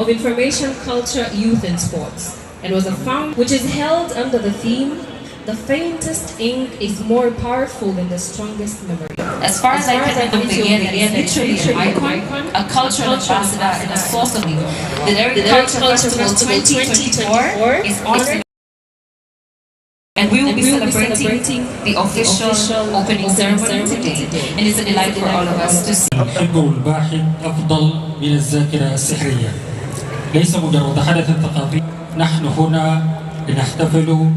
of Information, Culture, Youth and Sports, and was a found which is held under the theme, "The faintest ink is more powerful than the strongest memory." As far as I can remember, literally an icon, a cultural ambassador, and a source of youth. The Derik Cultural Festival 2024 is honored, and we will be celebrating the official opening ceremony today. And it's a delight for all of us to see. الحب الباحث أفضل من الذاكرة السحرية. ليس مجرد حدث ثقافي، نحن هنا لنحتفل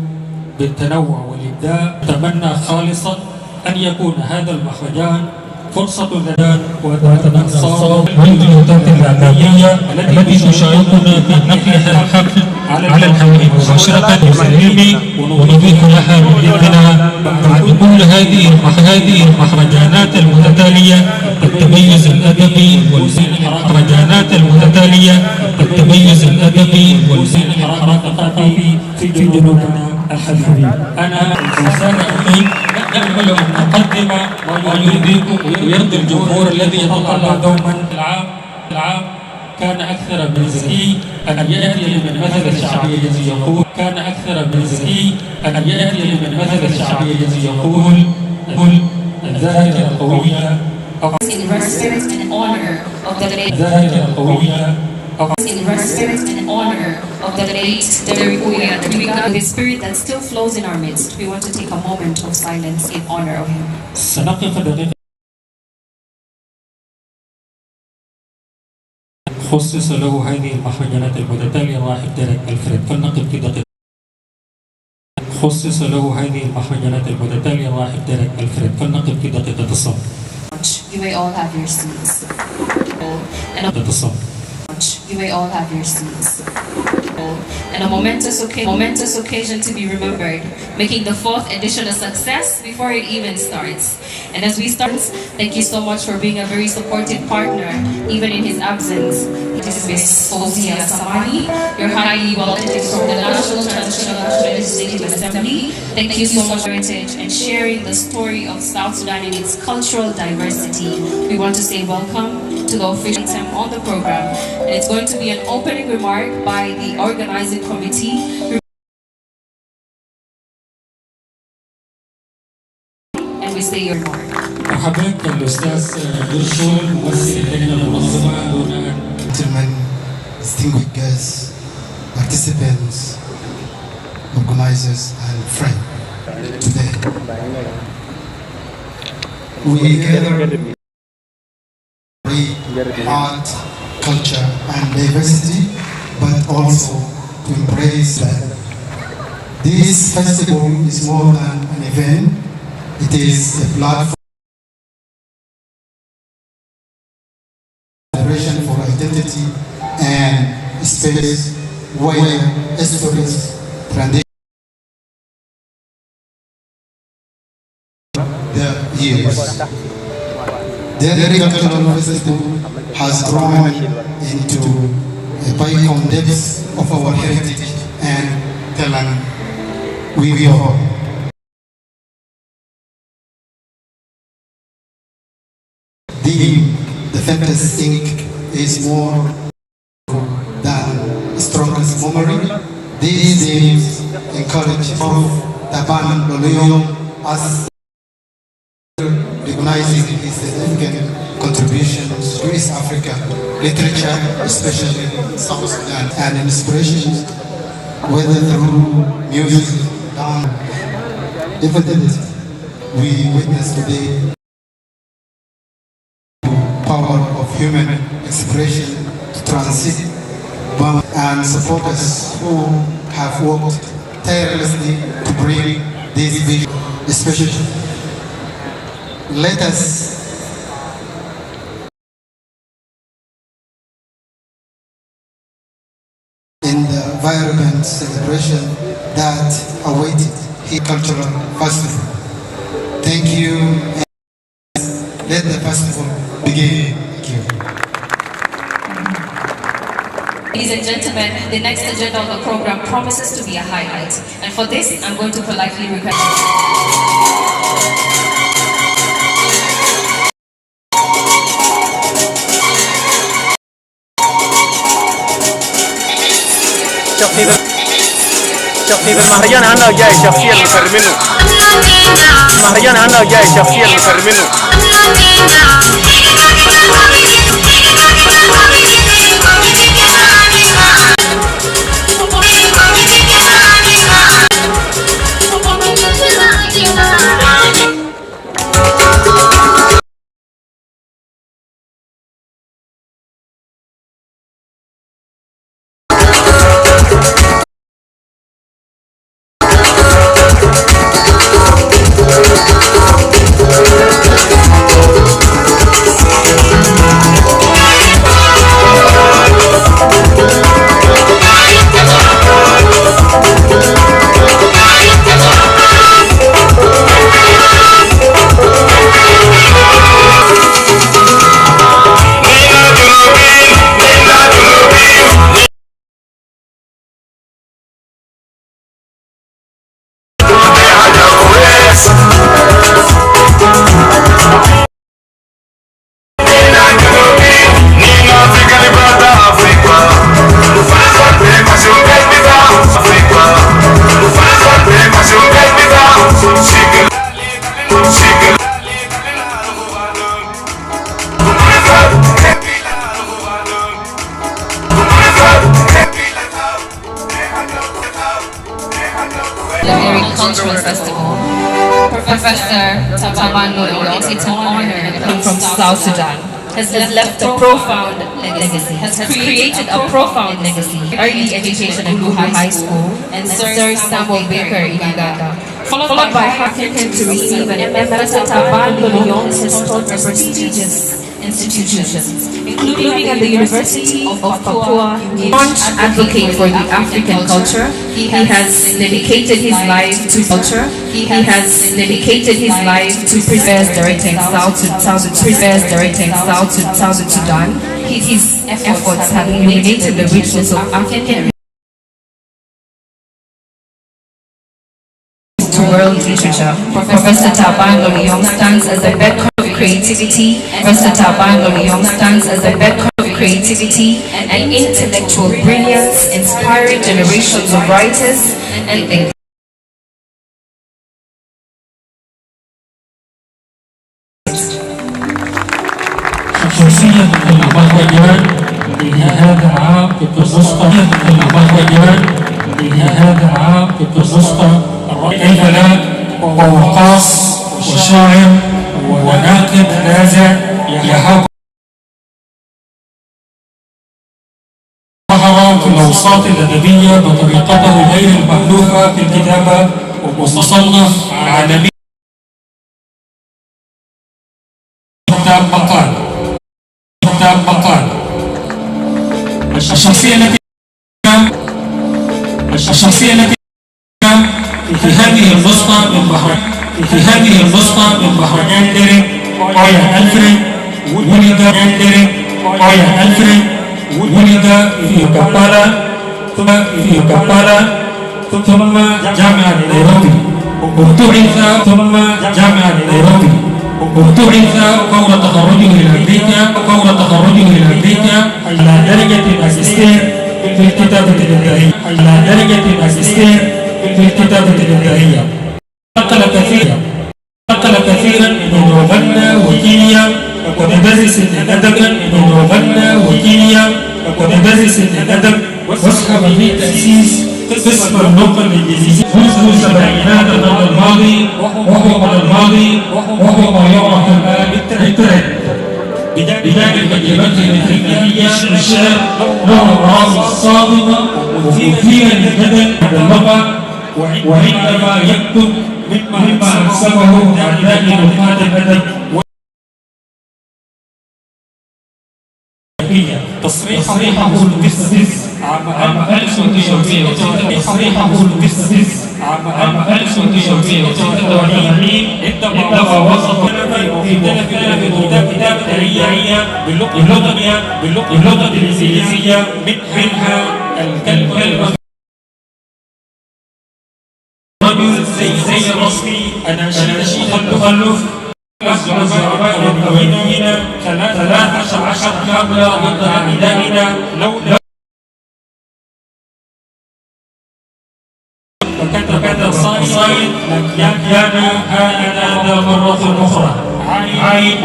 بالتنوع والإبداع. أتمنى خالصا أن يكون هذا المهرجان فرصة لنا وتنصار والبيوتات الإعلامية التي تشاركنا في نقلها الحفل على الهواء مباشرة بسلام ونضيف لها بإذنها. بعد كل هذه المهرجانات المتتالية التميز الأدبي والمهرجانات المتتالية التميز الأدبي والثقافي في جنوبنا الحبيب. أنا إنسان أمين نأمل أن نقدم ما يرضيكم ويرضي الجمهور الذي يتطلع دوما. العام كان أكثر من ذكي أن يأتي من مثل الشعبي الذي يقول الذاكرة القوية In respect and honor of the late Derik Cultural, the spirit that still flows in our midst, we want to take a moment of silence in honor of him. سنقف دقيقة. خصص له هذه المهرجانات المتتالية الراحل ديرك الفريد، فلنقف في دقيقة. خصص له هذه المهرجانات المتتالية الراحل ديرك الفريد، فلنقف في دقيقة الصمت. You may all have your seats. You may all have your seats. And a momentous occasion to be remembered, making the 4th edition a success before it even starts. And as we start, thank you so much for being a very supportive partner, even in his absence. This is Ms. Fozia Samani, your highly welcome from the National Transitional Legislative Assembly. Thank you so much for your heritage and sharing the story of South Sudan and its cultural diversity. We want to say welcome to the official item on the program. And it's going to be an opening remark by the organizing committee. And we say your remark. مرحبا الأستاذ درشول ممثل اللجنة المنظمة دون أن. Gentlemen, distinguished guests, participants, organizers, and friends, today we gather art, culture, and diversity, but also to embrace that. This festival is more than an event; it is a platform for identity and space where histories, traditions, the years. The Derik Cultural Festival has grown into a beacon depth of our heritage and talent. We hope the faintest ink is more than strongest memory. These themes encourage both Taban Loleo as recognizing his significant contributions to East Africa literature, especially South Sudan, and inspirations, whether through music, dance, evidence we witness today. Power of human expression to transit and supporters who have worked tirelessly to bring this vision, especially. Let us in the vibrant celebration that awaited the Cultural Festival. Thank you. Let the festival begin. Thank you. Ladies and gentlemen, the next agenda of the program promises to be a highlight. And for this, I'm going to politely request. في المهرجان انا جاي شخصيا مكرمينه. المهرجان انا جاي شخصيا مكرمينه. The Derik Cultural Festival. Professor Taban Nurul, it's an honor from South Sudan, has left a profound legacy, has created a profound legacy. Early education at Buha High School and Sir Samuel Baker in Uganda, followed by Hakan to receive an MS Taban Nurul has taught prestigious institutions, including at the University of Papua. Staunch advocate for the African culture, he has dedicated his life to culture. He has dedicated his life to preserve directing South Sudan. His efforts have illuminated the richness of African to world literature. Professor Taban Nurul stands as a beacon of creativity. Professor Taban Nurul stands as a beacon of creativity and intellectual brilliance, inspiring generations of writers and thinkers. شخصية المهرجان لهذا العام في الوسطى المهرجان لهذا العام في الوسطى كيف لا ووقاص وشاعر وناقد نازع يحاول ظهر في الأوساط الأدبية بطريقته غير المألوفة في الكتابة ومصنف عالمي. كتاب مقال الشخصية التي في هذه النسخة من مهرجان ديرك أويا ألفريد ولد في كمبالا ثم جامعة نيروبي وابتعث فور تخرجه إلى أمريكا على درجة ماجستير في الكتابة الإبداعية. نقل كثيرا من وغنى وكيمياء وتدرس الأدب واسهم في تأسيس قسم اللغة الإنجليزية منذ السبعينات القرن الماضي وهو ما يعرف الآن بالترند. بجانب تجربته الفنية الشعر له أغراض صادمة ومثيرة للجدل عن اللغة وعندما يكتب مما أكسبه أعداء نقاد الأدب تصريحه للقسطس عام 1983 عندما وصف في كتابة إبداعية باللغة الإنجليزية منها الكلمة رجل زي الرسمي أناشيد التخلف الزعماء والمدينين 13 حملة ضد أعدائنا لو فكتب صائد لكيانا هذا مرة أخرى عين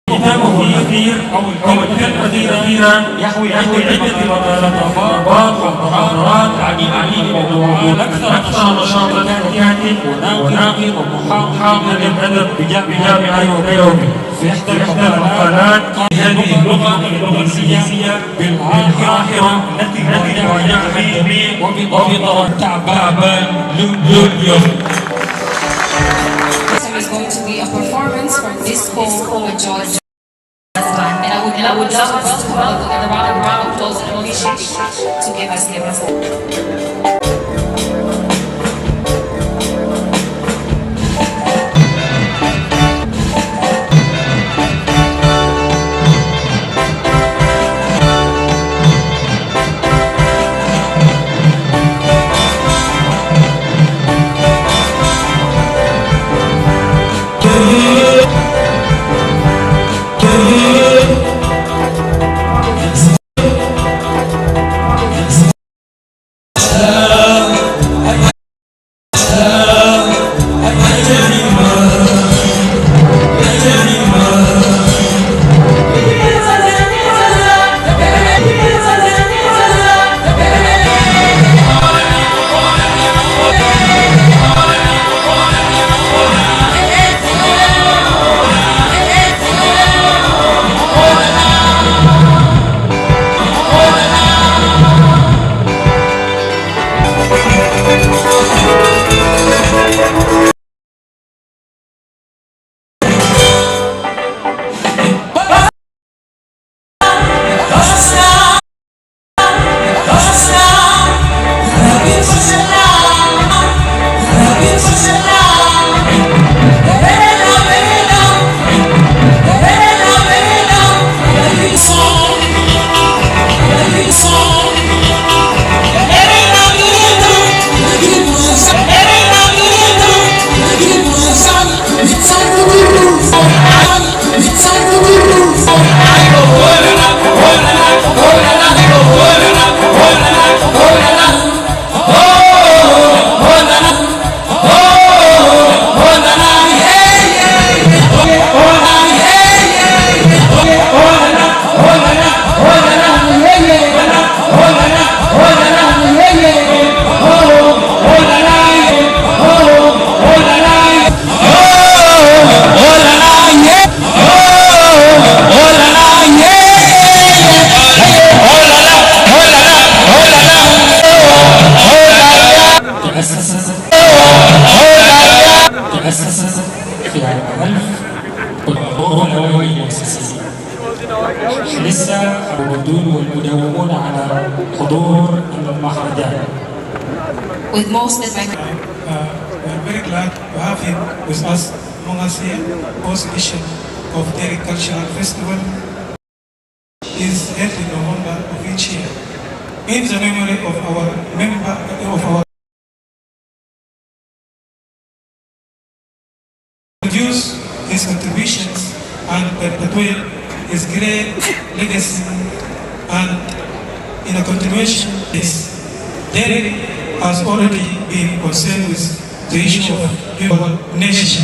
كتابه الأخير أو الكلمة الأخيرة يحوي عدة لطافات ومحاضرات عن موضوعات أكثر نشاطا كاتب وناقد ومحاضر الأدب بجامعة نيروبي. في إحدى المقالات هذه اللغة الإنجليزية بالعاهرة التي وجاء وبطرق تعبان لوليوم. Is going to be a performance from Disco Mehrajaan. And I would love to welcome the round of applause and appreciation to give us تأسست في عام 1900 لسه الموجودون والمداومون على حضور المهرجان. with most of my we're very glad to have him with us among us here. Post edition of Derik Cultural Festival is held in November of each year. In the memory of our produce his contributions and perpetuate his great legacy, and in a continuation this Derik has already been concerned with the issue of human nation.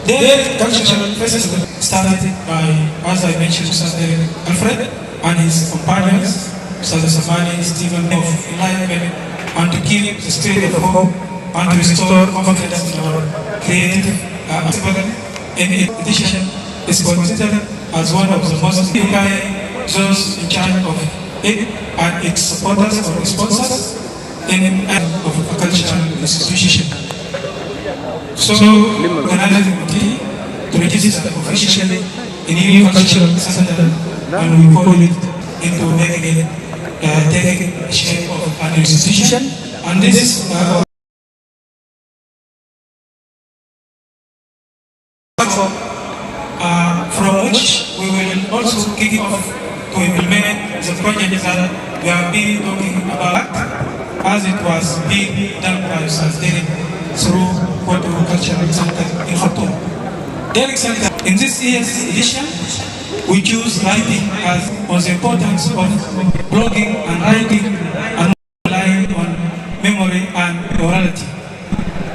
Derik Cultural Festival started by, as I mentioned, Derik Alfred and his companions, Samani, Stephen, of enlightenment, and to keep the spirit of hope and to restore confidence in our creative festival. In addition, is considered as one of the most dignified those in charge of it and its supporters or sponsors in of a cultural institution. So, organizing committee to register officially a new cultural center, and we call it into making it taking shape of an institution, and this from which we will also kick off to implement the project that we have been talking about as it was being done by Derik through Cultural Center in Khartoum. Derik Center, in this year's edition, We choose writing as on the importance of blogging and writing and relying on memory and orality.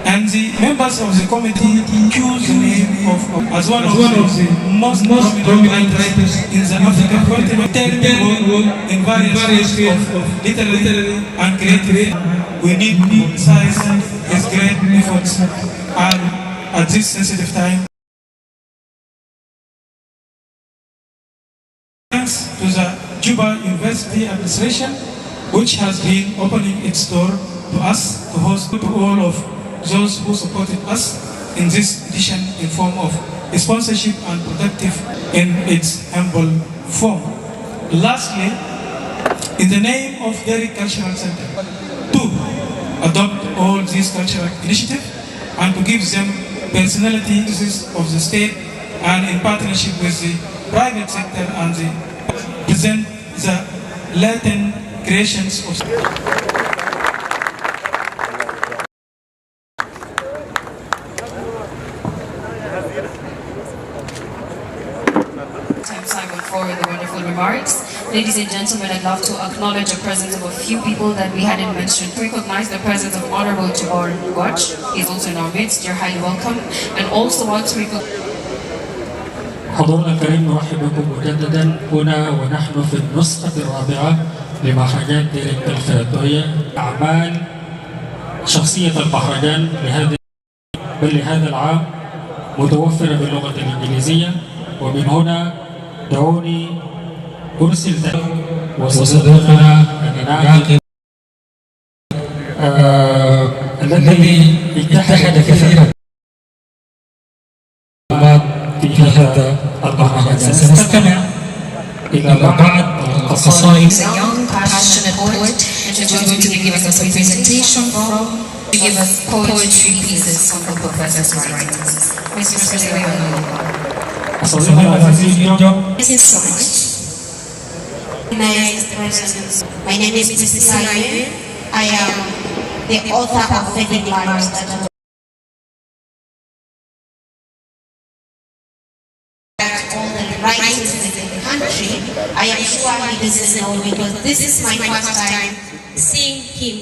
And the members of the committee choose the name of as one of the most prominent writers in the African continent, in various fields of literary and creative. We need to emphasize his great efforts and at this sensitive time. Thanks to the Juba University administration, which has been opening its door to us to host to all of those who supported us in this edition in form of sponsorship and productive in its humble form. Lastly, in the name of Derik Cultural Center, to adopt all these cultural initiatives and to give them personality of the state and in partnership with the private sector and the present the latent creations of Simon for the wonderful remarks. Ladies and gentlemen, I'd love to acknowledge the presence of a few people that we hadn't mentioned. Recognize the presence of Honorable Jabbar Watch. He's also in our midst. You're highly welcome. And also want to recognize حضورنا الكريم نرحب بكم مجددا هنا ونحن في النسخة الرابعة لمهرجان ديرك الخيرية. أعمال شخصية المهرجان لهذا العام متوفرة باللغة الإنجليزية، ومن هنا دعوني أرسل وصديقنا الناقد الذي اتحد كثيرا في هذا المهرجان. سنستمع إلى بعض القصائد. a young, passionate poet, and she's going to give us a presentation to give us poetry pieces from the professor's writings. Mr. Thank you so much. My name is Mrs. Saye. I am the author of Vedic Lives that all the writers in the country. I am sure he doesn't know because this is my first time seeing him.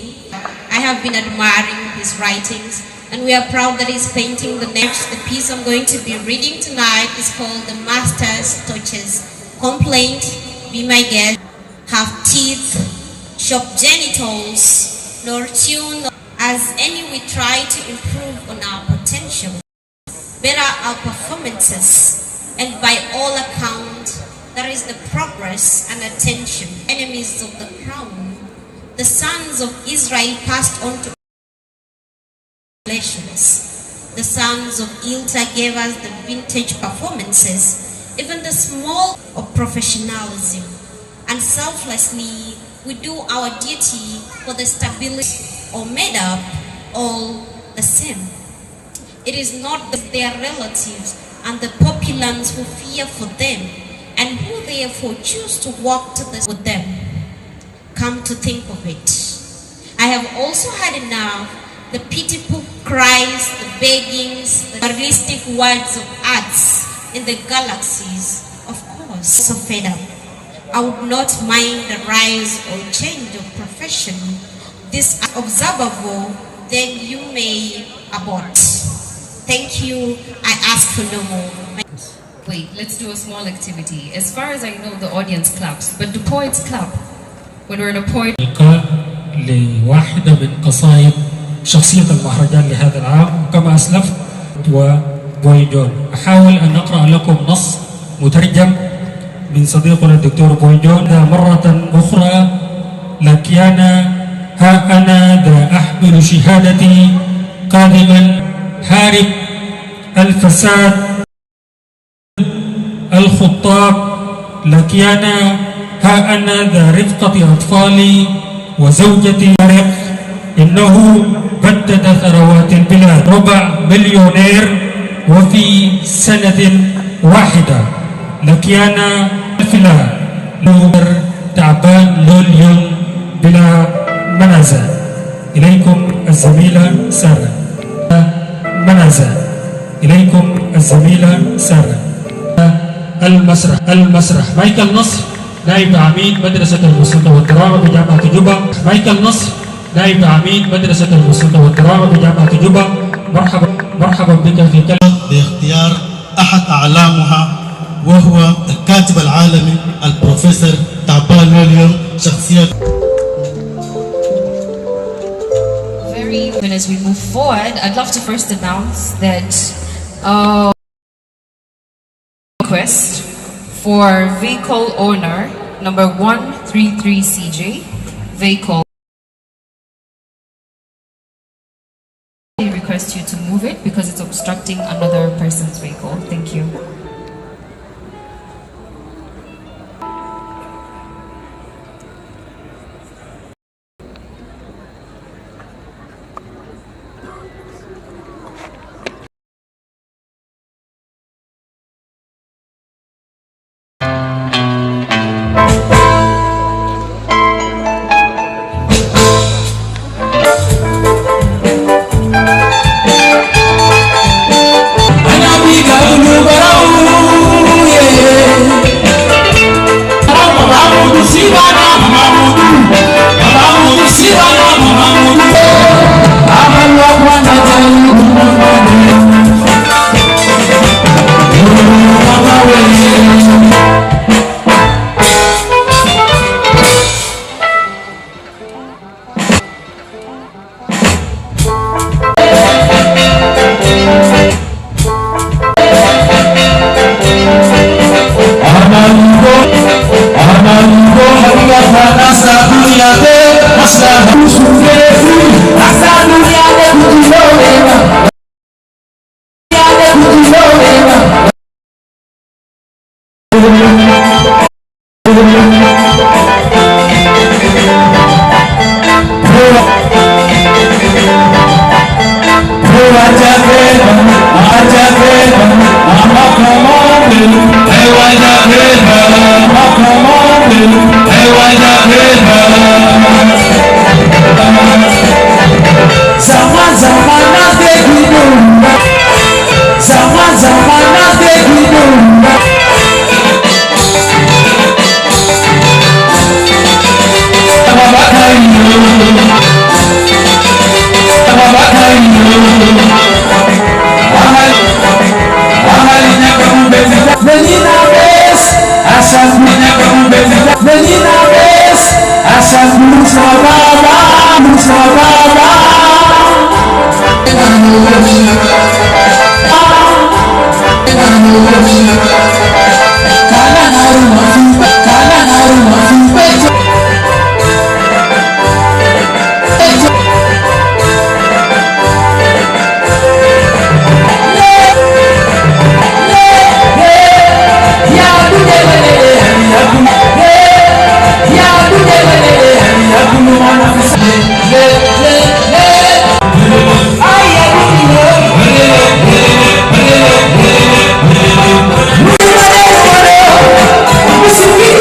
I have been admiring his writings, and we are proud that he's painting the next. The piece I'm going to be reading tonight is called The Master's Touches. Complaint, be my guest, have teeth, sharp genitals, nor tune. As any we try to improve on our potential, better our performances, and by all account, there is the progress and attention. Enemies of the crown, the sons of Israel passed on to nations. The sons of Ilta gave us the vintage performances, even the small of professionalism, and selflessly we do our duty for the stability or made up all the same. It is not their relatives and the populace who fear for them and who therefore choose to walk to with them. Come to think of it, I have also had enough the pitiful cries, the beggings, the realistic words of arts in the galaxies. Of course, so fed up. I would not mind the rise or change of profession. This observable, then you may abort. Thank you. I ask for no more. Wait, let's do a small activity. As far as I know, the audience claps, but do poets clap? When we're in a poet... لواحدة من قصائد شخصية المهرجان لهذا العام كما أسلفت وبويجون. أحاول أن أقرأ لكم نص مترجم من صديقنا الدكتور بويجون. مرة أخرى لكيانا ها أنا ذا أحمل شهادتي قادما حارب الفساد الخطاب لكيانا ها أنا ذا رفقة أطفالي وزوجتي ديرك. إنه بدد ثروات البلاد 4 مليونير وفي سنة واحدة لكيانا فلا نور تعبان لوليون بلا منازع. إليكم الزميلة سارة منازع. إليكم الزميلة سارة المسرح مايكل نصر نائب عميد مدرسة الموسيقى والدراما بجامعة جوبا. مايكل نصر نائب عميد مدرسة الموسيقى والدراما بجامعة جوبا. مرحبا بك في كلمة باختيار أحد أعلامها وهو الكاتب العالمي البروفيسور تعبان ويليام شخصية. As we move forward, I'd love to first announce that request for vehicle owner number 133CJ vehicle. I request you to move it because it's obstructing another person's vehicle. Thank you. Música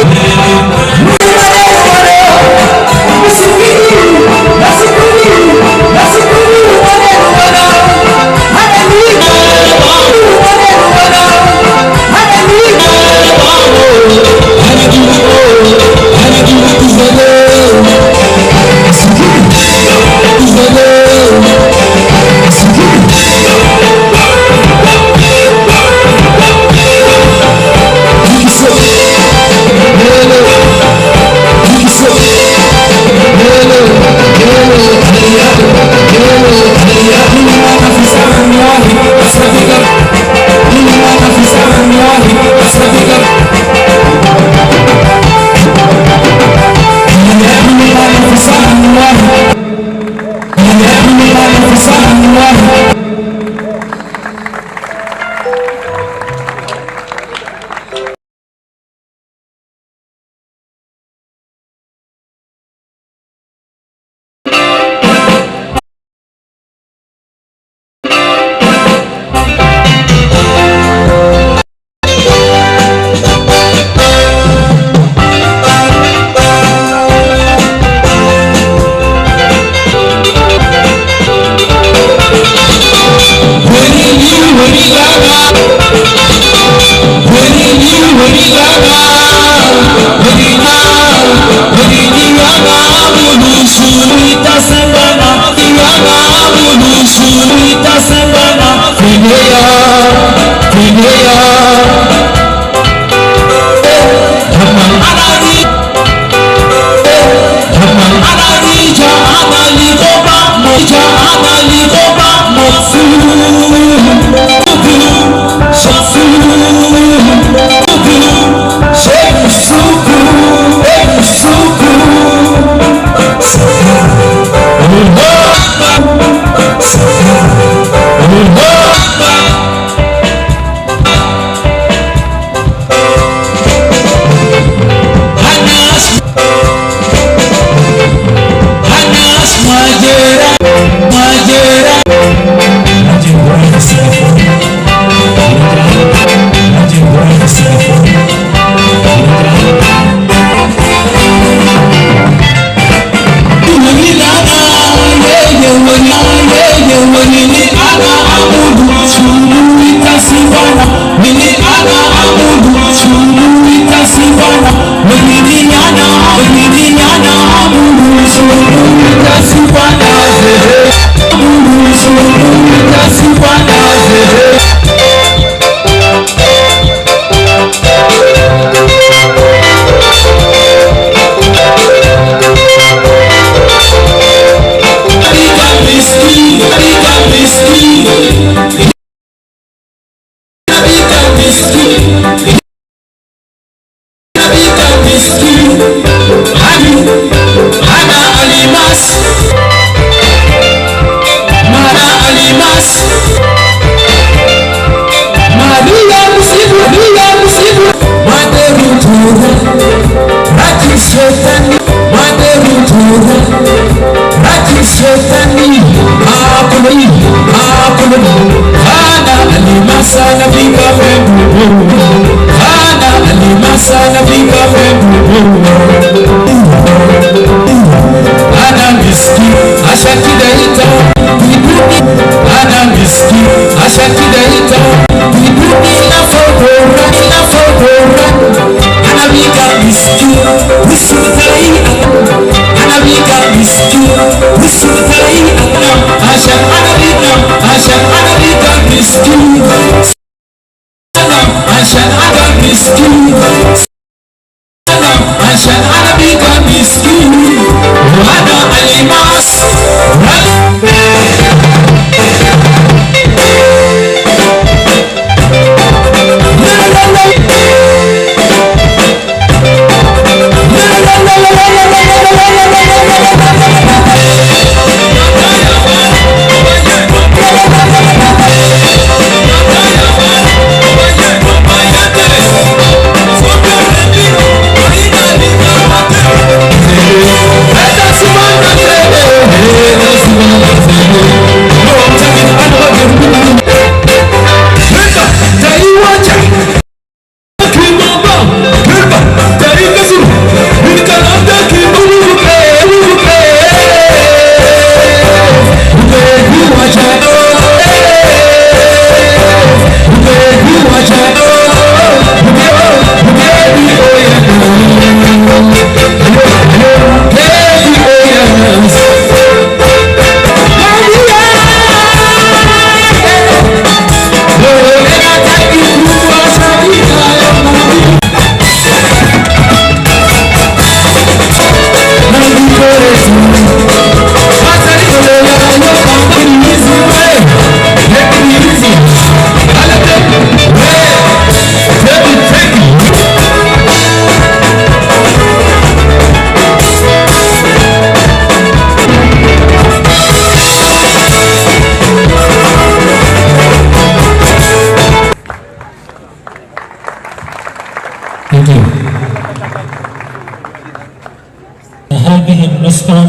هذه النسخة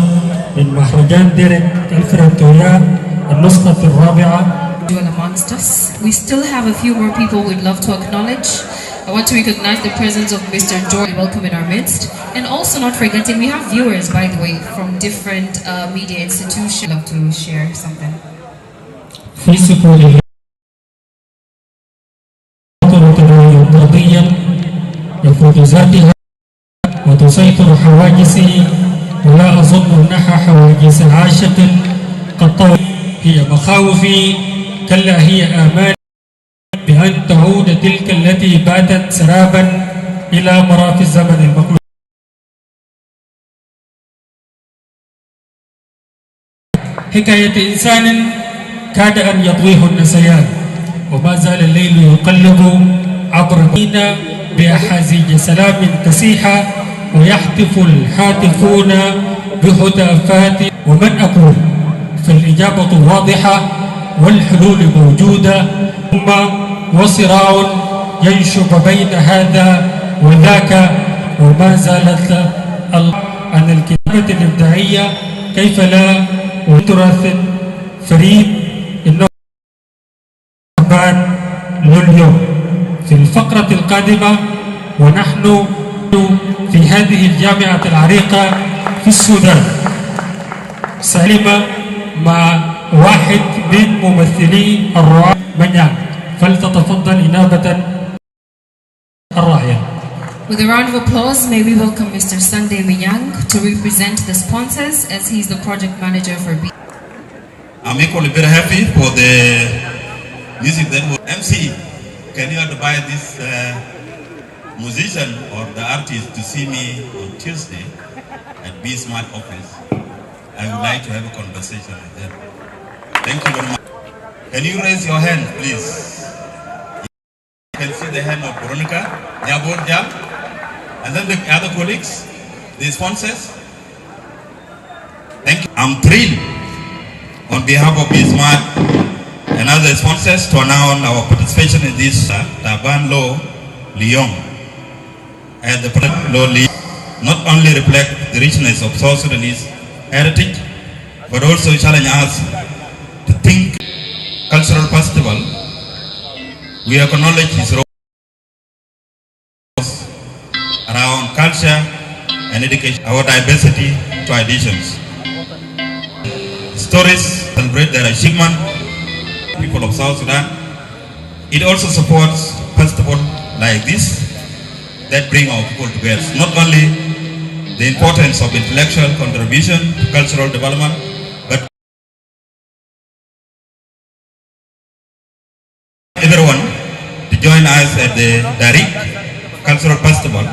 من مهرجان ديرك الفرنسية النسخة الرابعة. Amongst us, we still have a few more people we'd love to acknowledge. I want to recognize the presence of Mr. George, welcome in our midst, and also not forgetting we have viewers, by the way, from different media institutions. I'd love to share something. في سكوته قضية يفوق ذاتها وتسيطر حواجز ولا أظن أنها حواجز عاشق قد طوى. هي مخاوفي كلا هي آمالي بأن تعود تلك التي باتت سرابا إلى مراف الزمن المقلوب. حكاية إنسان كاد أن يطويه النسيان وما زال الليل يقلب عبر المدينة بأحازيج سلام كسيحة ويحتف الحاتفون بهتافات. ومن أقول فالإجابة واضحة والحلول موجودة، ثم وصراع ينشب بين هذا وذاك. وما زالت عن الكتابة الإبداعية كيف لا وتراث فريد إنه لليوم في الفقرة القادمة. ونحن في هذه الجامعة العريقة في السودان سالمة مع واحد من ممثلي الرعاة منيان، فلتتفضل إنابة الراعية. With a round of applause, may we welcome Mr. Sunday Minyang to represent the sponsors as he's the project manager for B. I'm equally very happy for the music that was MC. Can you advise this musician or the artist to see me on Tuesday at B Smart office? I would like to have a conversation with them. Thank you very much. Can you raise your hand, please? You can see the hand of Veronica, Nyaborja, and then the other colleagues, the sponsors. Thank you. I'm thrilled on behalf of B Smart and other sponsors to announce our participation in this Taban Law Lyon. And the Law Lyon not only reflect the richness of South Sudanese heritage, but also challenge us to think cultural festival. We acknowledge his role around culture and education, our diversity traditions. Stories celebrate their achievement, people of South Sudan. It also supports festival like this that bring our people together. Not only the importance of intellectual contribution to cultural development, but everyone to join us at the Derik Cultural Festival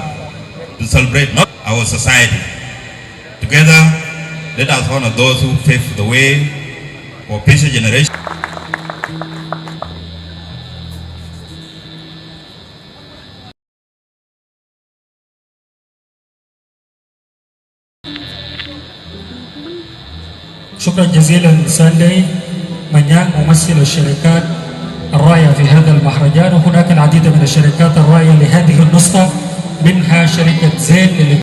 to celebrate not our society. Together, let us honor those who paved the way for future generations. شكرا جزيلا ساندي منيان ممثل الشركات الراعية في هذا المهرجان. وهناك العديد من الشركات الراعية لهذه النسخة، منها شركة زين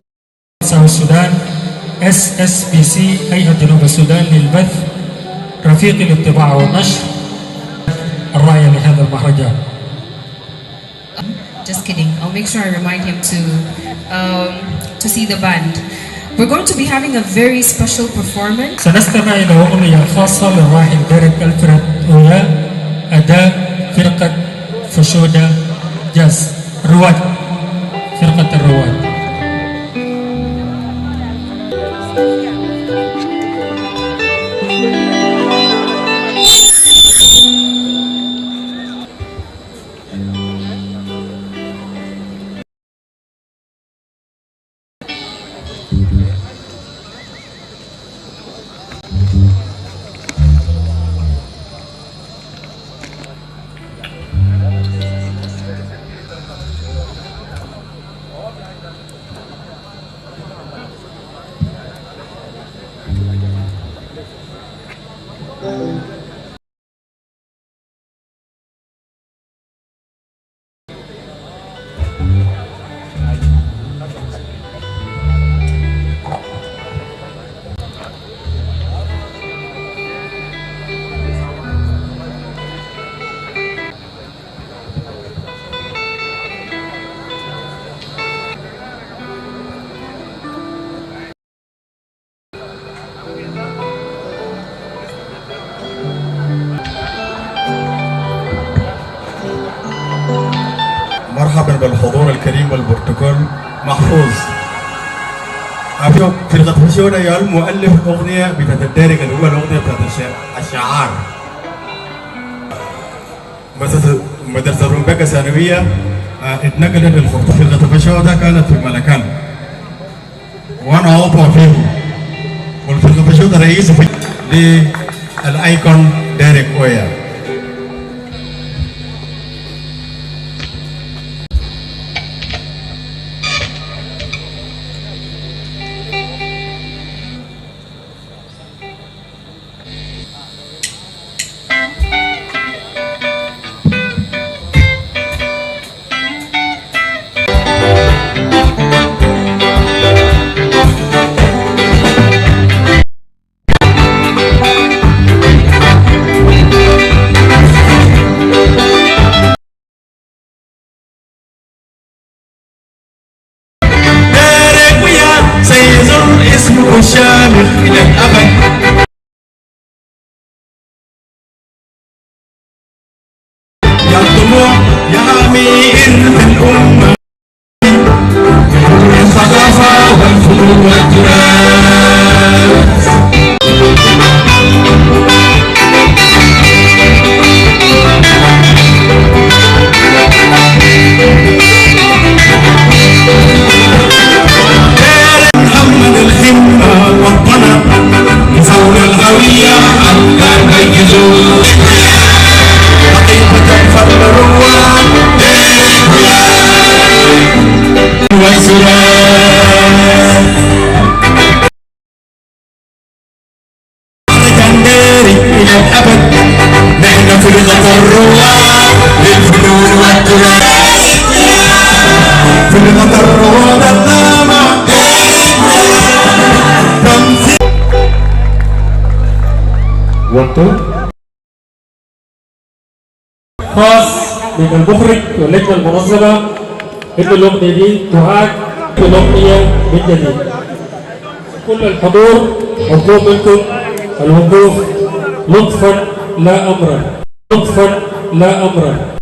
لساوث السودان، SSBC هيئة جنوب السودان للبث، رفيق الطباعة والنشر الراعية لهذا المهرجان. Just kidding. I'll make sure I remind him to see the band. We're going to be having a very special performance. سنستمع إلى أغنية خاصة للراحل ديرك ألفريد ويا أداء فرقة فشودة جاز رواد، فرقة الرواد. مرحبا بالحضور الكريم والبروتوكول محفوظ. في الغطفشة ده المؤلف أغنية بتاعت ديرك اللي هو الأغنية بتاعت الشعار. مدرسة رومبيكا ثانوية اتنقلت في الغطفشة ده كانت في الملكان. وأنا عضو فيه. وفي الغطفشة ده رئيس للأيكون ديرك أويا. شامخ إلى الأبد يا الطموح يا أمير الأمة الثقافة والفنون والتراث محمد الهمة وطنا لثور الهوية أبقى ميزون حقيقة فضل الروان والسلام مهرجان ديرك إلى الأبد نحن فرقة الروان للفنون والتراث فرقة الروان اللامع وقته خاص من المخرج واللجنة المنظمة إن الأغنية دي تعاد الأغنية من جديد. كل الحضور مطلوب منكم الوقوف لطفا لا أمرا، لطفا لا أمرا.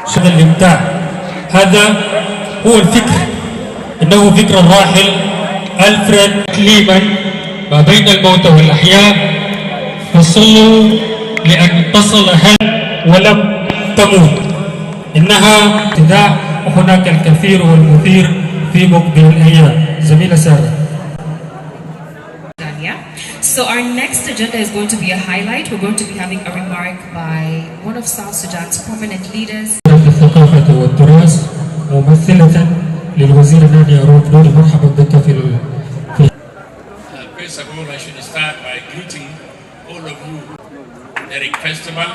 شغل الإبداع هذا هو الفكر، إنه فكر الراحل ألفريد كليمان ما بين الموتى والأحياء وصلوا لأن تصل ولم تموت. إنها ابتداع وهناك الكثير والمثير في مقبل الأيام. زميلة سارة. So our next agenda is going to be a highlight. We're going to be having a remark by one of South Sudan's prominent leaders. الثقافة والتراث ممثلة للوزير نادي أروب دوري. مرحبا بك في First of all, I should start by greeting all of you Derik Festival.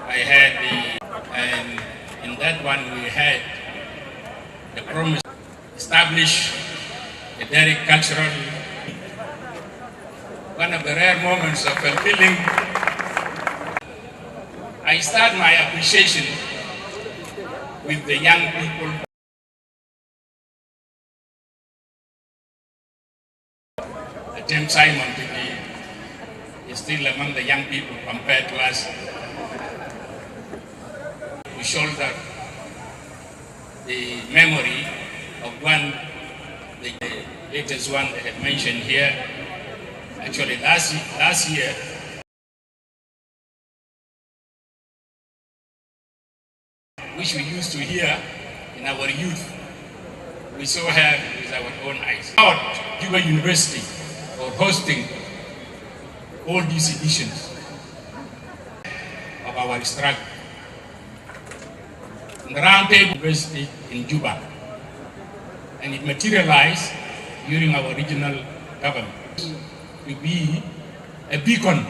I had and in that one we had the promise to establish the Derik Cultural. One of the rare moments of fulfilling. I start my appreciation with the young people. James Simon is still among the young people compared to us. We shoulder the memory of one, the latest one that I had mentioned here. Actually, last year, which we used to hear in our youth, we saw her with our own eyes. Proud Cuba University for hosting all these editions of our struggle. The Roundtable University in Juba, and it materialized during our regional government to be a beacon,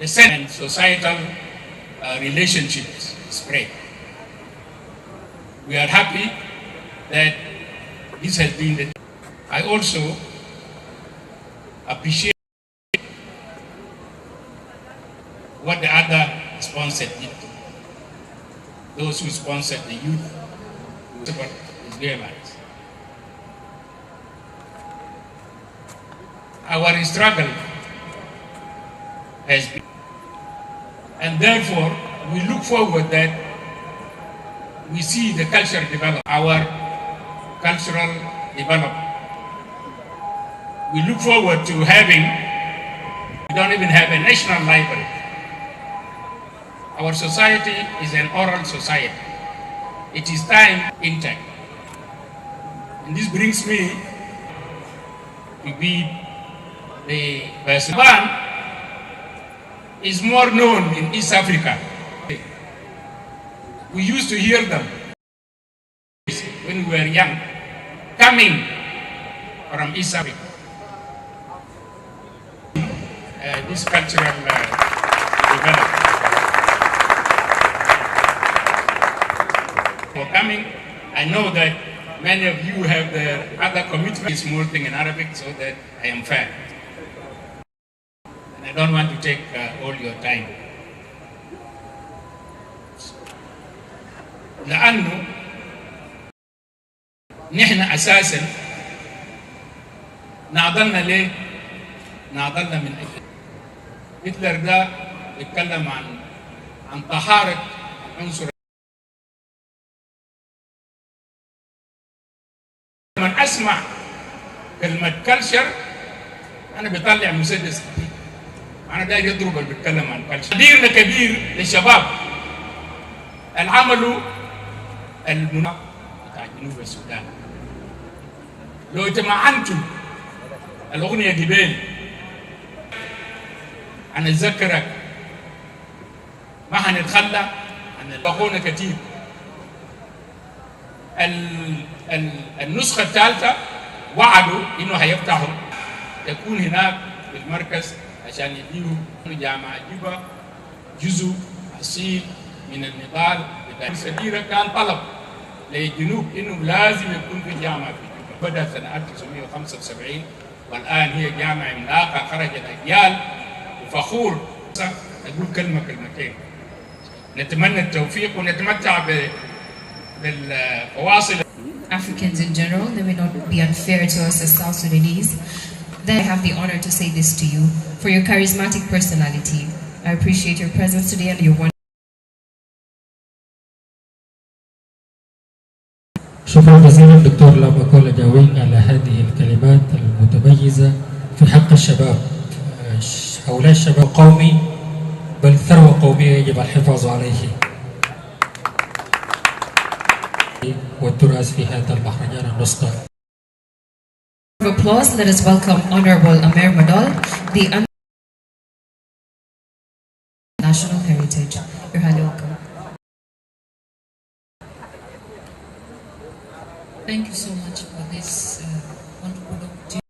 a sense and societal relationships spread. We are happy that this has been the. I also appreciate what the other sponsors did. Those who sponsored the youth, whatever is realized. Our struggle has been, and therefore we look forward that we see the culture develop, our cultural development. We look forward to having, we don't even have a national library. Our society is an oral society. It is time intact. And this brings me to be the person. One is more known in East Africa. We used to hear them when we were young, coming from East Africa. This cultural development. For coming, I know that many of you have the other commitments, small thing in Arabic, so that I am fair. And I don't want to take all your time. لأنه نحن أساسا ناضلنا ليه؟ ناضلنا من هتلر ده بيتكلم عن طهارة عنصر. من أسمع كلمة كلشر أنا بطلع مسدس كتير. أنا داير يضرب اللي بيتكلم عن كلشر. تقديرنا كبير للشباب العملوا المناخ بتاع جنوب السودان. لو تمعنتوا الأغنية جبال أنا أتذكرك ما هنتخلى عن الأغنية كتير. النسخة الثالثة وعدوا إنه هيفتحوا يكون هناك في المركز عشان يديروا جامعة جوبا جزء أصيل من النضال السديرة كان طلب للجنوب إنه لازم يكون في جامعة في جنوب. بدأ سنة 1975 والآن هي جامعة عملاقة خرجت أجيال وفخور. أقول كلمتين نتمنى التوفيق ونتمتع بالفواصل. Africans in general, let me not be unfair to us as South Sudanese, that I have the honor to say this to you for your charismatic personality. I appreciate your presence today and your wonderful. شكرا جزيلا دكتور لاباكولا جاوين على هذه الكلمات المتميزة في حق الشباب. هؤلاء الشباب قومي بل ثروة قومية يجب الحفاظ عليه والتراث في هذا المهرجان النسخة. Applause. Let us welcome Honorable Amer Madol, the National Heritage. You're highly welcome. Thank you so much for this wonderful opportunity.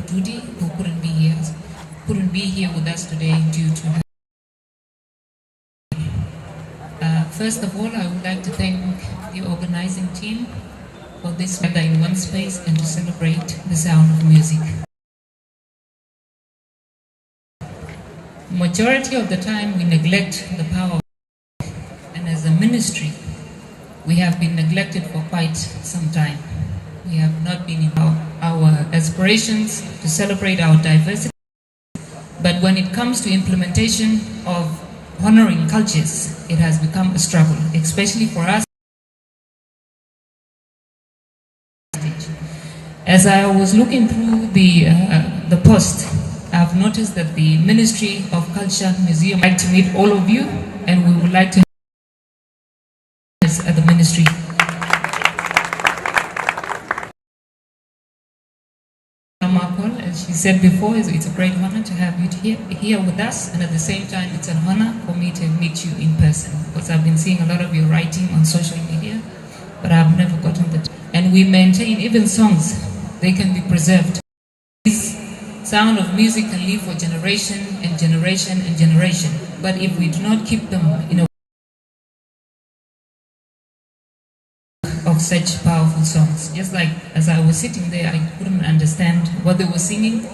Judy, who couldn't be here with us today due to her. First of all, I would like to thank the organizing team for this gather in one space and to celebrate the sound of music. Majority of the time we neglect the power of music, and as a ministry we have been neglected for quite some time. We have not been in our aspirations to celebrate our diversity, but when it comes to implementation of honoring cultures, it has become a struggle, especially for us. As I was looking through the post, I've noticed that the Ministry of Culture Museum would like to meet all of you, and we would like to at the ministry. As she said before, it's a great honor to have you here with us, and at the same time it's an honor for me to meet you in person, because I've been seeing a lot of your writing on social media, but I've never gotten the time. And we maintain even songs, they can be preserved. This sound of music can live for generation and generation and generation, but if we do not keep them in a of such powerful songs. Just like as I was sitting there, I couldn't understand what they were singing.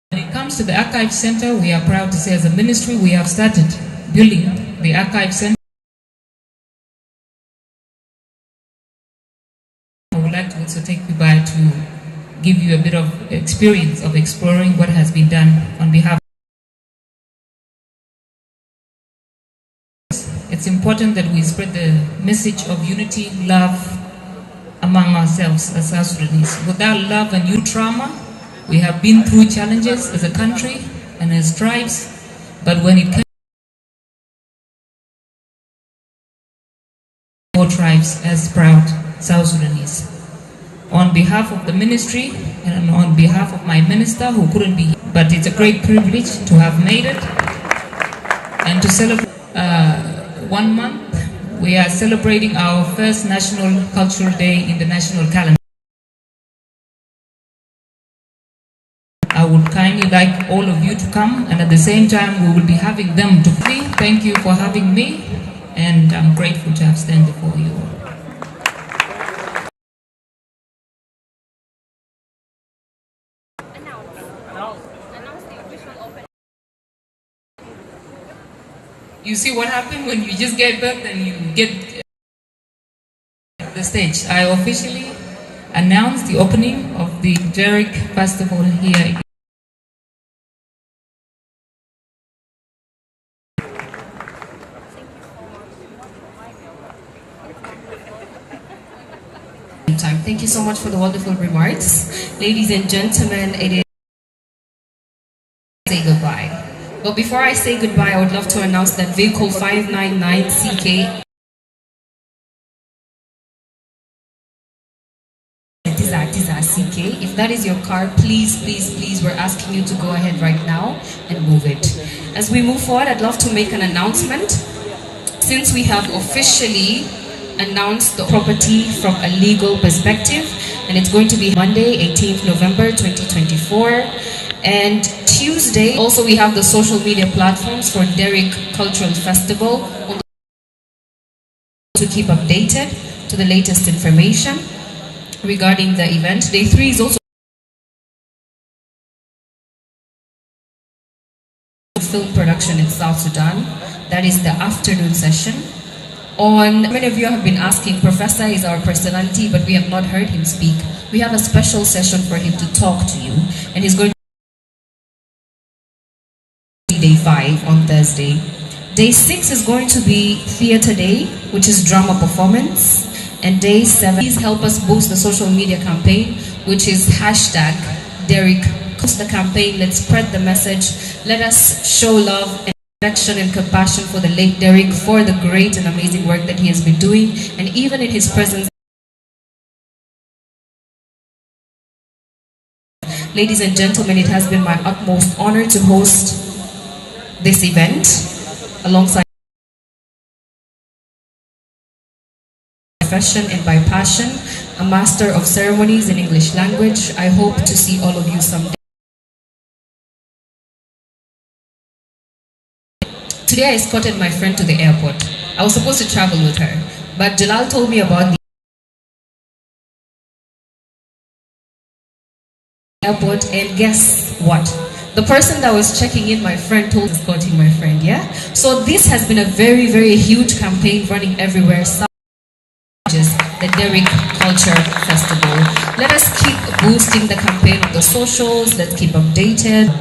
When it comes to the Archive Center, we are proud to say as a ministry, we have started building the Archive Center. I would like to also take you by to give you a bit of experience of exploring what has been done on behalf. It's important that we spread the message of unity, love among ourselves as South Sudanese. Without love and youth trauma, we have been through challenges as a country and as tribes, but when it comes to more tribes as proud South Sudanese. On behalf of the ministry and on behalf of my minister who couldn't be here, but it's a great privilege to have made it and to celebrate 1 month, we are celebrating our first National Cultural Day in the national calendar. I would kindly like all of you to come, and at the same time we will be having them to play. Thank you for having me, and I'm grateful to have stand before you all. You see what happened when you just get birth and you get the stage. I officially announced the opening of the Derik Festival here. Thank you so much for the wonderful remarks. Ladies and gentlemen, it is say goodbye. But before I say goodbye, I would love to announce that vehicle 599CK CK. If that is your car, please, we're asking you to go ahead right now and move it. As we move forward, I'd love to make an announcement. Since we have officially announce the property from a legal perspective, and it's going to be Monday, 18th November 2024. And Tuesday, also we have the social media platforms for Derik Cultural Festival to keep updated to the latest information regarding the event. Day 3 is also film production in South Sudan. That is the afternoon session. Many of you have been asking, Professor is our personality, but we have not heard him speak. We have a special session for him to talk to you, and he's going to be day 5 on Thursday. Day 6 is going to be Theatre Day, which is drama performance. And day 7, please help us boost the social media campaign, which is hashtag Derik. The campaign, let's spread the message. Let us show love and affection and compassion for the late Derik, for the great and amazing work that he has been doing. And even in his presence, ladies and gentlemen, it has been my utmost honor to host this event alongside profession and by passion, a master of ceremonies in English language. I hope to see all of you someday. Today I escorted my friend to the airport. I was supposed to travel with her, but Jalal told me about the airport, and guess what? The person that was checking in my friend told us escorting my friend, yeah? So this has been a very, very huge campaign running everywhere. The Derik Cultural Festival. Let us keep boosting the campaign on the socials. Let's keep updated.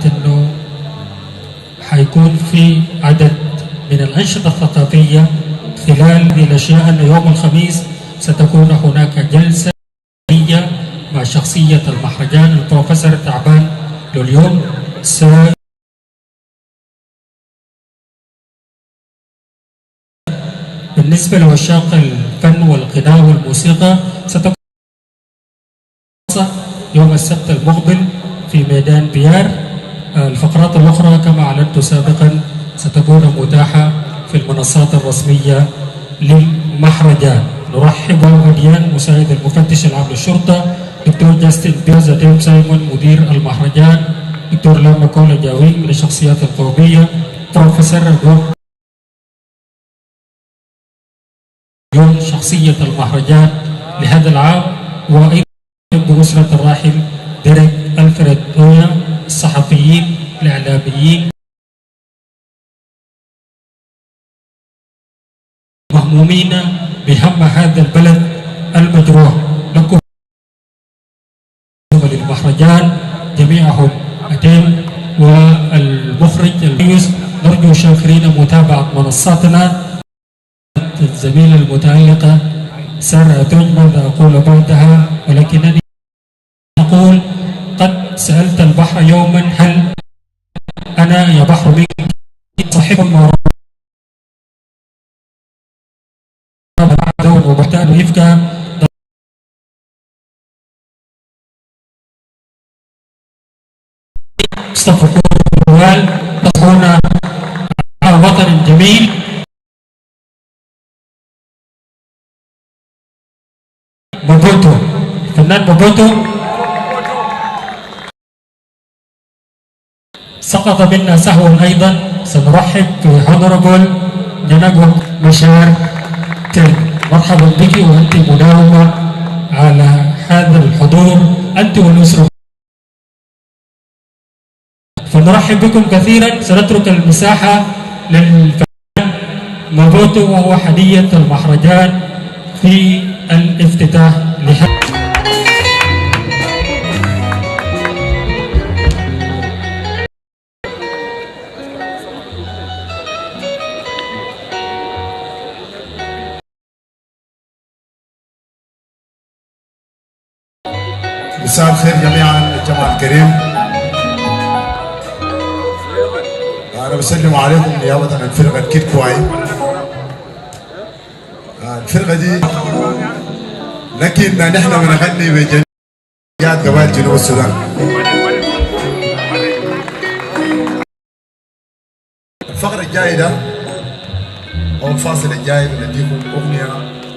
حيكون في عدد من الأنشطة الثقافية خلال هذه الأشياء. أن يوم الخميس ستكون هناك جلسة مع شخصية المهرجان البروفيسور تعبان لليوم. بالنسبة لعشاق الفن والغناء والموسيقى ستكون يوم السبت المقبل في ميدان بيار. الفقرات الأخرى كما أعلنت سابقا ستكون متاحة في المنصات الرسمية للمهرجان. نرحب بأديان مساعد المفتش العام للشرطة، دكتور جاستن بيازا ديم سايمون مدير المهرجان، دكتور لاما كولا جاوي من الشخصيات القومية، بروفيسور يوم شخصية المهرجان لهذا العام، وأيضا بأسرة الراحل ديرك ألفريد أويا، الصحفيين الإعلاميين مهمومين بهم هذا البلد المجروح. لكم للمهرجان جميعهم أتين والمخرج الميز. نرجو شاكرين متابعة منصاتنا. الزميلة المتعلقة سارة تونج ماذا أقول بعدها، ولكنني أقول قد سألت البحر يوما هل أنا يا بحر منك صحيح ما دون وبحتان يفكى استفقوا الوال تطهونا على وطن جميل. بوبوتو فنان بوبوتو سقط منا سهوا أيضا. سنرحب بهونربل جناغو مشار تل. مرحبا بك وأنت مناومة على هذا الحضور أنت والأسرة. فنرحب بكم كثيرا. سنترك المساحة للفنان موبوتو وهو هدية المهرجان في الافتتاح لهذا. مساء الخير جميعا الجماعة الكريم. أنا بسلم عليكم نيابة عن فرقة كيد كواي. الفرقة دي لكن نحن بنغني بجمعيات قبائل جنوب السودان. الفقرة الجاي ده أو الفاصل الجاي بنديكم أغنية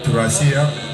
التراثية.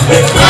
Yeah.